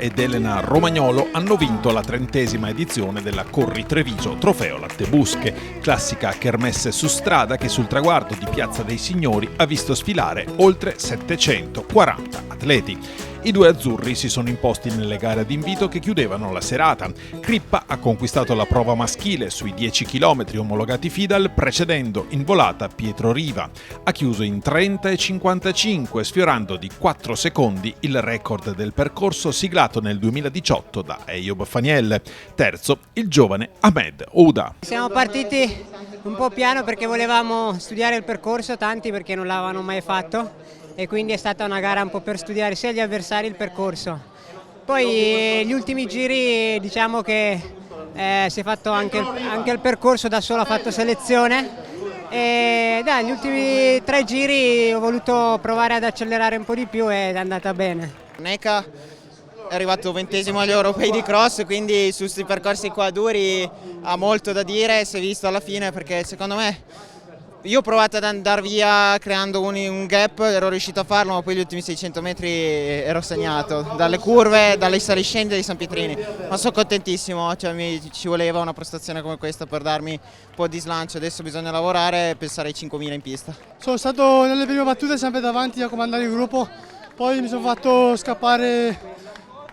ed Elena Romagnolo hanno vinto la 30ª edizione della Corri Treviso Trofeo Lattebusche, classica kermesse su strada che sul traguardo di Piazza dei Signori ha visto sfilare oltre 740 atleti. I due azzurri si sono imposti nelle gare ad invito che chiudevano la serata. Crippa ha conquistato la prova maschile sui 10 km omologati FIDAL, precedendo in volata Pietro Riva. Ha chiuso in 30,55, sfiorando di 4 secondi il record del percorso siglato nel 2018 da Eyob Faniel. Terzo, il giovane Ahmed Ouda. Siamo partiti un po' piano perché volevamo studiare il percorso, tanti perché non l'avevano mai fatto, e quindi è stata una gara un po' per studiare sia gli avversari che il percorso. Poi gli ultimi giri diciamo che si è fatto anche il percorso da solo, ha fatto selezione e gli ultimi 3 giri ho voluto provare ad accelerare un po' di più ed è andata bene. Neca è arrivato 20° agli europei di cross, quindi su questi percorsi qua duri ha molto da dire, si è visto alla fine, perché secondo me io ho provato ad andare via creando un gap, ero riuscito a farlo, ma poi gli ultimi 600 metri ero segnato dalle curve, dalle saliscendi di San Pietrini. Ma sono contentissimo, ci voleva una prestazione come questa per darmi un po' di slancio. Adesso bisogna lavorare e pensare ai 5.000 in pista. Sono stato nelle prime battute sempre davanti a comandare il gruppo, poi mi sono fatto scappare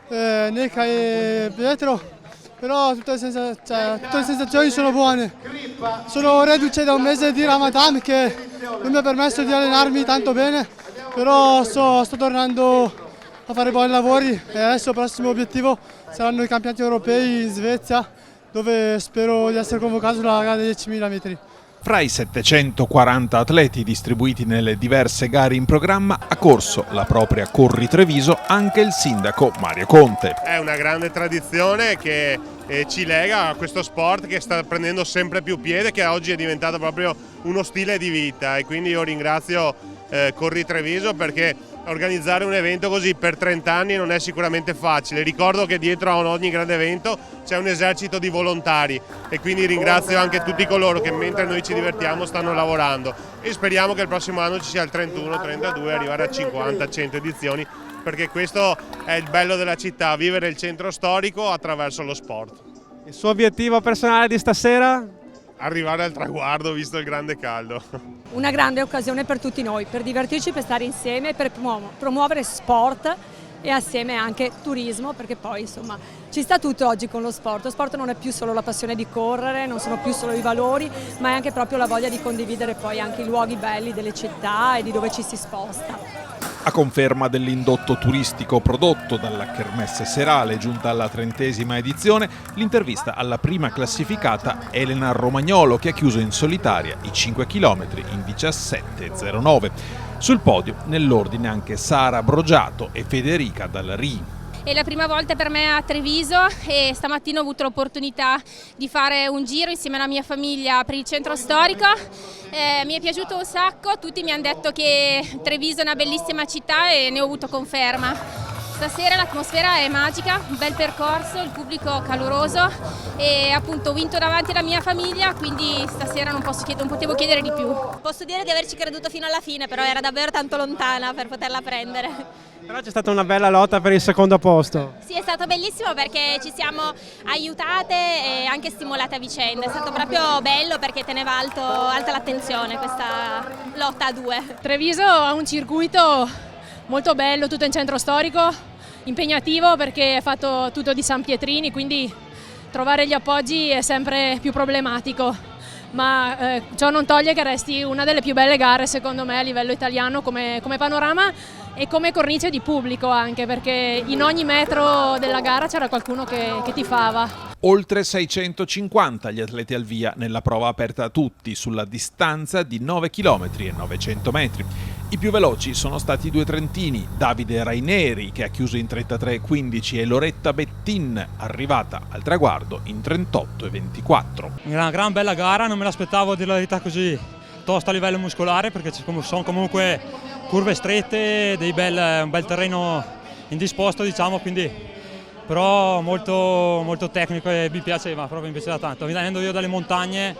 Neca e Pietro. Però tutte le sensazioni sono buone. Sono reduce da un mese di Ramadan che non mi ha permesso di allenarmi tanto bene, però sto tornando a fare buoni lavori e adesso il prossimo obiettivo saranno i campionati europei in Svezia, dove spero di essere convocato sulla gara dei 10.000 metri. Fra i 740 atleti distribuiti nelle diverse gare in programma ha corso la propria Corri Treviso anche il sindaco Mario Conte. È una grande tradizione che ci lega a questo sport che sta prendendo sempre più piede, che oggi è diventato proprio uno stile di vita, e quindi io ringrazio Corri Treviso perché organizzare un evento così per 30 anni non è sicuramente facile. Ricordo che dietro a ogni grande evento c'è un esercito di volontari e quindi ringrazio anche tutti coloro che mentre noi ci divertiamo stanno lavorando, e speriamo che il prossimo anno ci sia il 31, 32 e arrivare a 50, 100 edizioni, perché questo è il bello della città, vivere il centro storico attraverso lo sport. Il suo obiettivo personale di stasera? Arrivare al traguardo visto il grande caldo. Una grande occasione per tutti noi, per divertirci, per stare insieme, per promuovere sport e assieme anche turismo, perché poi insomma ci sta tutto oggi con lo sport. Lo sport non è più solo la passione di correre, non sono più solo i valori, ma è anche proprio la voglia di condividere poi anche i luoghi belli delle città e di dove ci si sposta. A conferma dell'indotto turistico prodotto dalla kermesse serale giunta alla 30ª edizione, l'intervista alla prima classificata Elena Romagnolo, che ha chiuso in solitaria i 5 km in 17,09. Sul podio nell'ordine anche Sara Brogiato e Federica Dall'Ari. È la prima volta per me a Treviso e stamattina ho avuto l'opportunità di fare un giro insieme alla mia famiglia per il centro storico. Mi è piaciuto un sacco, tutti mi hanno detto che Treviso è una bellissima città e ne ho avuto conferma. Stasera l'atmosfera è magica, un bel percorso, il pubblico caloroso e appunto ho vinto davanti alla mia famiglia, quindi stasera non potevo chiedere di più. Posso dire di averci creduto fino alla fine, però era davvero tanto lontana per poterla prendere. Però c'è stata una bella lotta per il secondo posto. Sì, è stato bellissimo perché ci siamo aiutate e anche stimolate a vicenda. È stato proprio bello perché teneva alta l'attenzione questa lotta a 2. Treviso ha un circuito molto bello, tutto in centro storico, impegnativo perché è fatto tutto di San Pietrini, quindi trovare gli appoggi è sempre più problematico, ma ciò non toglie che resti una delle più belle gare secondo me a livello italiano come panorama e come cornice di pubblico, anche perché in ogni metro della gara c'era qualcuno che tifava. Oltre 650 gli atleti al via nella prova aperta a tutti sulla distanza di 9 km e 900 metri. I più veloci sono stati i due trentini, Davide Raineri che ha chiuso in 33,15 e Loretta Bettin arrivata al traguardo in 38,24. Una gran bella gara, non me l'aspettavo a dire la verità così tosta a livello muscolare, perché sono comunque curve strette, un bel terreno indisposto diciamo, quindi però molto, molto tecnico e mi piaceva, proprio mi piaceva tanto. Venendo io dalle montagne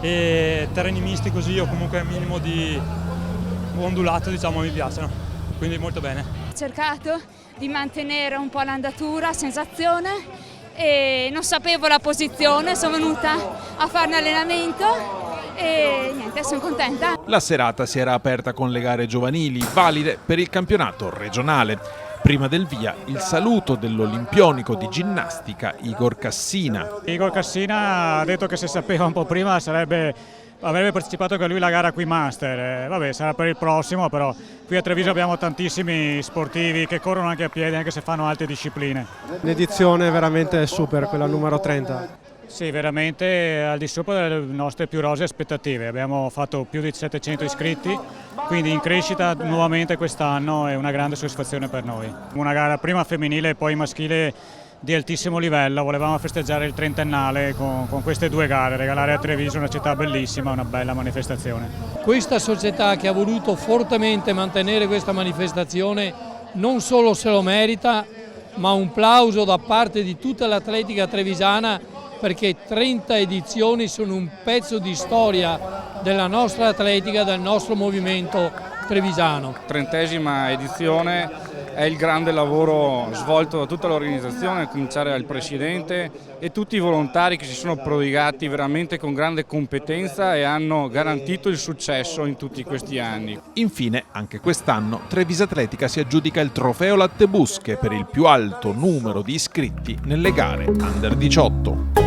e terreni misti così o comunque un minimo di ondulato diciamo mi piacciono, quindi molto bene. Ho cercato di mantenere un po' l'andatura, sensazione, e non sapevo la posizione, sono venuta a fare un allenamento e niente, sono contenta. La serata si era aperta con le gare giovanili valide per il campionato regionale. Prima del via il saluto dell'olimpionico di ginnastica Igor Cassina. Igor Cassina ha detto che se sapeva un po' prima avrebbe partecipato anche lui alla gara qui Master. Vabbè, sarà per il prossimo, però qui a Treviso abbiamo tantissimi sportivi che corrono anche a piedi, anche se fanno altre discipline. L'edizione è veramente super, quella numero 30. Sì, veramente al di sopra delle nostre più rosee aspettative. Abbiamo fatto più di 700 iscritti, quindi in crescita nuovamente quest'anno, è una grande soddisfazione per noi. Una gara prima femminile e poi maschile di altissimo livello, volevamo festeggiare il trentennale con queste due gare, regalare a Treviso una città bellissima, una bella manifestazione. Questa società che ha voluto fortemente mantenere questa manifestazione non solo se lo merita, ma un plauso da parte di tutta l'atletica trevisana, perché 30 edizioni sono un pezzo di storia della nostra atletica, del nostro movimento trevisano. 30ª edizione è il grande lavoro svolto da tutta l'organizzazione, a cominciare dal presidente e tutti i volontari che si sono prodigati veramente con grande competenza e hanno garantito il successo in tutti questi anni. Infine, anche quest'anno, Treviso Atletica si aggiudica il trofeo Lattebusche per il più alto numero di iscritti nelle gare Under 18.